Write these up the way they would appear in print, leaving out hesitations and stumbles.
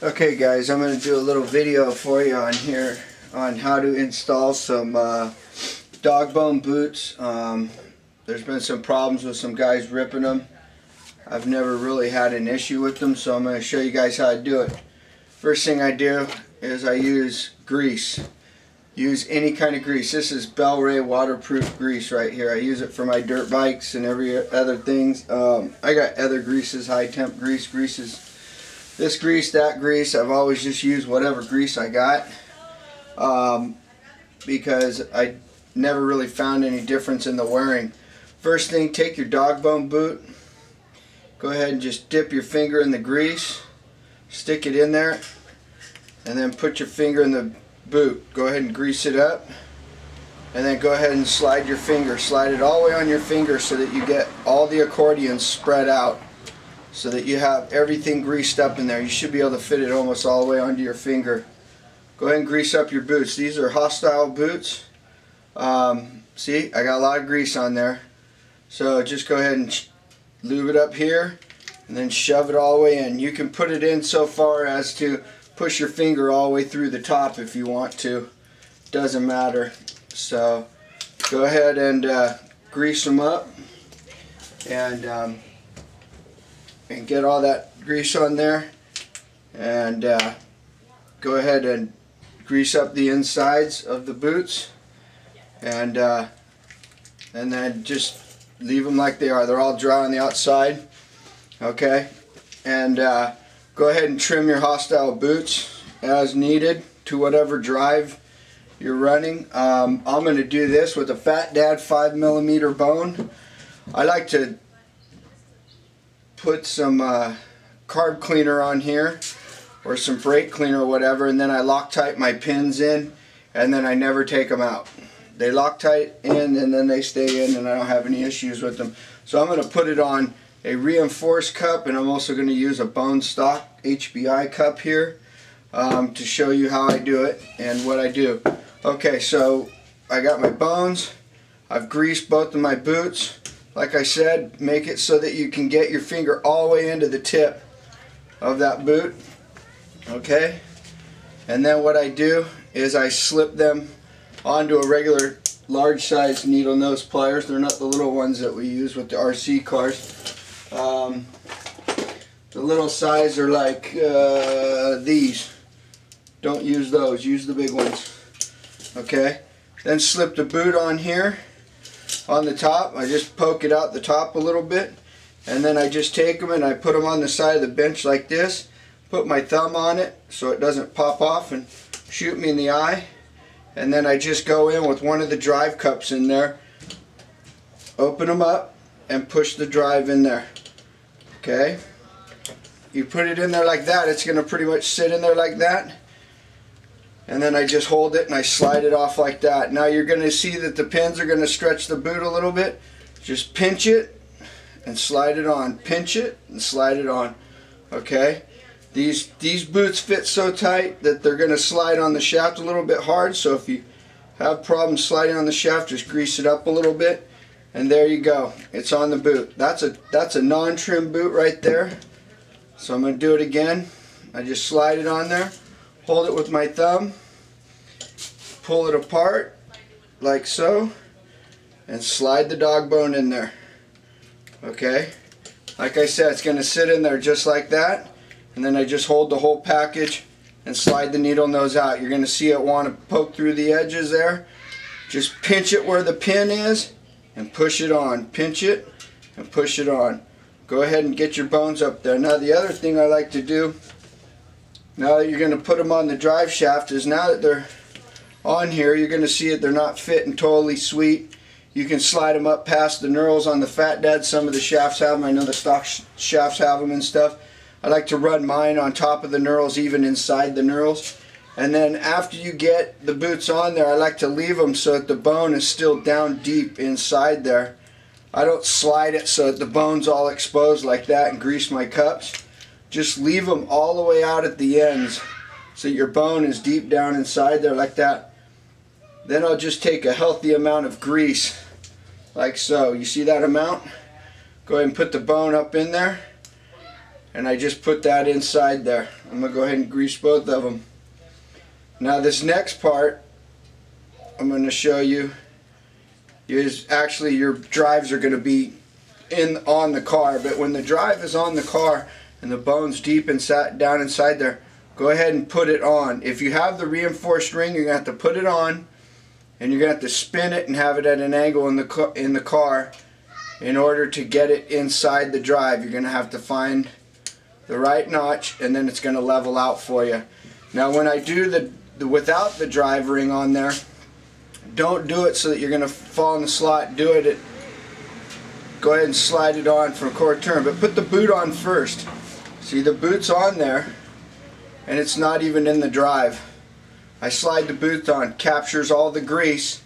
Okay guys, I'm going to do a little video for you on here on how to install some Dogbone boots. There's been some problems with some guys ripping them. I've never really had an issue with them, so I'm going to show you guys how to do it. First thing I do is I use grease. Use any kind of grease. This is Bel-Ray waterproof grease right here. I use it for my dirt bikes and every other things. I got other greases, high temp greases. This grease, that grease. I've always just used whatever grease I got because I never really found any difference in the wearing. First thing, take your Dogbone boot. Go ahead and just dip your finger in the grease. Stick it in there. And then put your finger in the boot. Go ahead and grease it up. And then go ahead and slide your finger. Slide it all the way on your finger so that you get all the accordions spread out. So that you have everything greased up in there. You should be able to fit it almost all the way onto your finger. Go ahead and grease up your boots. These are hostile boots. See, I got a lot of grease on there. So just go ahead and lube it up here and then shove it all the way in. You can put it in so far as to push your finger all the way through the top if you want to. Doesn't matter. So go ahead and grease them up and get all that grease on there, and go ahead and grease up the insides of the boots, and then just leave them like they are. They're all dry on the outside. Okay, and go ahead and trim your hostile boots as needed to whatever drive you're running. I'm going to do this with a Fat Dad 5mm bone. I like to put some carb cleaner on here or some brake cleaner or whatever, and then I Loctite my pins in, and then I never take them out. They Loctite in and then they stay in, and I don't have any issues with them. So I'm going to put it on a reinforced cup, and I'm also going to use a bone stock HBI cup here to show you how I do it and what I do. Okay, so I got my bones. I've greased both of my boots. Like I said, make it so that you can get your finger all the way into the tip of that boot. Okay? And then what I do is I slip them onto a regular large size needle nose pliers. They're not the little ones that we use with the RC cars. The little size are like these. Don't use those. Use the big ones. Okay? Then slip the boot on here. On the top, I just poke it out the top a little bit, and then I just take them and I put them on the side of the bench like this, put my thumb on it so it doesn't pop off and shoot me in the eye, and then I just go in with one of the drive cups in there, open them up and push the drive in there. Okay, you put it in there like that, it's going to pretty much sit in there like that. And then I just hold it and I slide it off like that. Now you're going to see that the pins are going to stretch the boot a little bit. Just pinch it and slide it on. Pinch it and slide it on. Okay? These boots fit so tight that they're going to slide on the shaft a little bit hard. So if you have problems sliding on the shaft, just grease it up a little bit. And there you go. It's on the boot. That's a non-trim boot right there. So I'm going to do it again. I just slide it on there. Hold it with my thumb, pull it apart like so, and slide the Dogbone in there. Okay? Like I said, it's going to sit in there just like that, and then I just hold the whole package and slide the needle nose out. You're going to see it want to poke through the edges there. Just pinch it where the pin is and push it on. Pinch it and push it on. Go ahead and get your bones up there. Now the other thing I like to do, now that you're going to put them on the drive shaft, is now that they're on here, you're going to see that they're not fitting totally sweet. You can slide them up past the knurls on the Fat Dad. Some of the shafts have them. I know the stock shafts have them and stuff. I like to run mine on top of the knurls, even inside the knurls. And then after you get the boots on there, I like to leave them so that the bone is still down deep inside there. I don't slide it so that the bone's all exposed like that and grease my cups. Just leave them all the way out at the ends so your bone is deep down inside there like that. Then I'll just take a healthy amount of grease like so. You see that amount? Go ahead and put the bone up in there. and I just put that inside there. I'm going to go ahead and grease both of them. Now this next part I'm going to show you is actually your drives are going to be on the car, but when the drive is on the car and the bone's deep inside, down inside there, go ahead and put it on. If you have the reinforced ring, you're going to have to put it on, and you're going to have to spin it and have it at an angle in the car in order to get it inside the drive. You're going to have to find the right notch, and then it's going to level out for you. Now when I do the without the drive ring on there, don't do it so that you're going to fall in the slot. Do it go ahead and slide it on for a quarter turn, but put the boot on first. See, the boot's on there and it's not even in the drive. I slide the boot on, captures all the grease,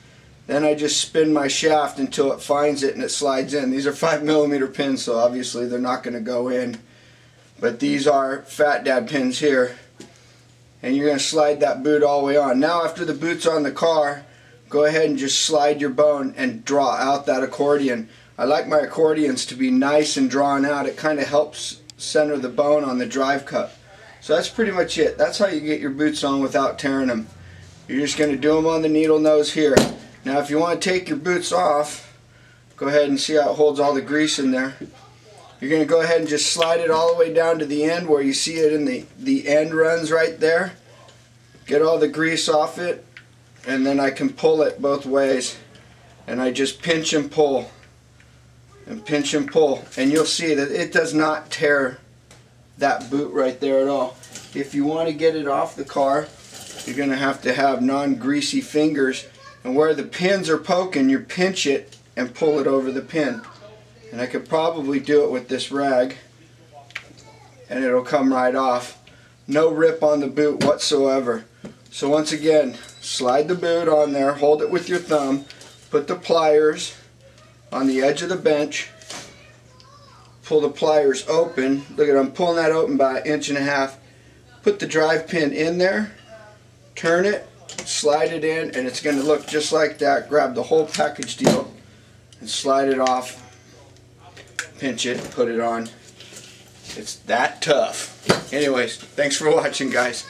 then I just spin my shaft until it finds it and it slides in. These are 5mm pins, so obviously they're not going to go in, but these are Fat Dad pins here, and you're going to slide that boot all the way on. Now after the boot's on the car, go ahead and just slide your bone and draw out that accordion. I like my accordions to be nice and drawn out. It kind of helps center the bone on the drive cup. So that's pretty much it. That's how you get your boots on without tearing them. You're just going to do them on the needle nose here. Now if you want to take your boots off, go ahead and see how it holds all the grease in there. You're going to go ahead and just slide it all the way down to the end where you see it in the end runs right there. Get all the grease off it, and then I can pull it both ways, and I just pinch and pull and pinch and pull, and you'll see that it does not tear that boot right there at all. If you want to get it off the car, you're going to have non-greasy fingers, and where the pins are poking, you pinch it and pull it over the pin. And I could probably do it with this rag, and it'll come right off. No rip on the boot whatsoever. So once again, slide the boot on there, hold it with your thumb, put the pliers on the edge of the bench, pull the pliers open. Look at, I'm pulling that open by 1.5 inches. Put the drive pin in there, turn it, slide it in, and it's going to look just like that. Grab the whole package deal and slide it off, pinch it, put it on. It's that tough. Anyways, thanks for watching, guys.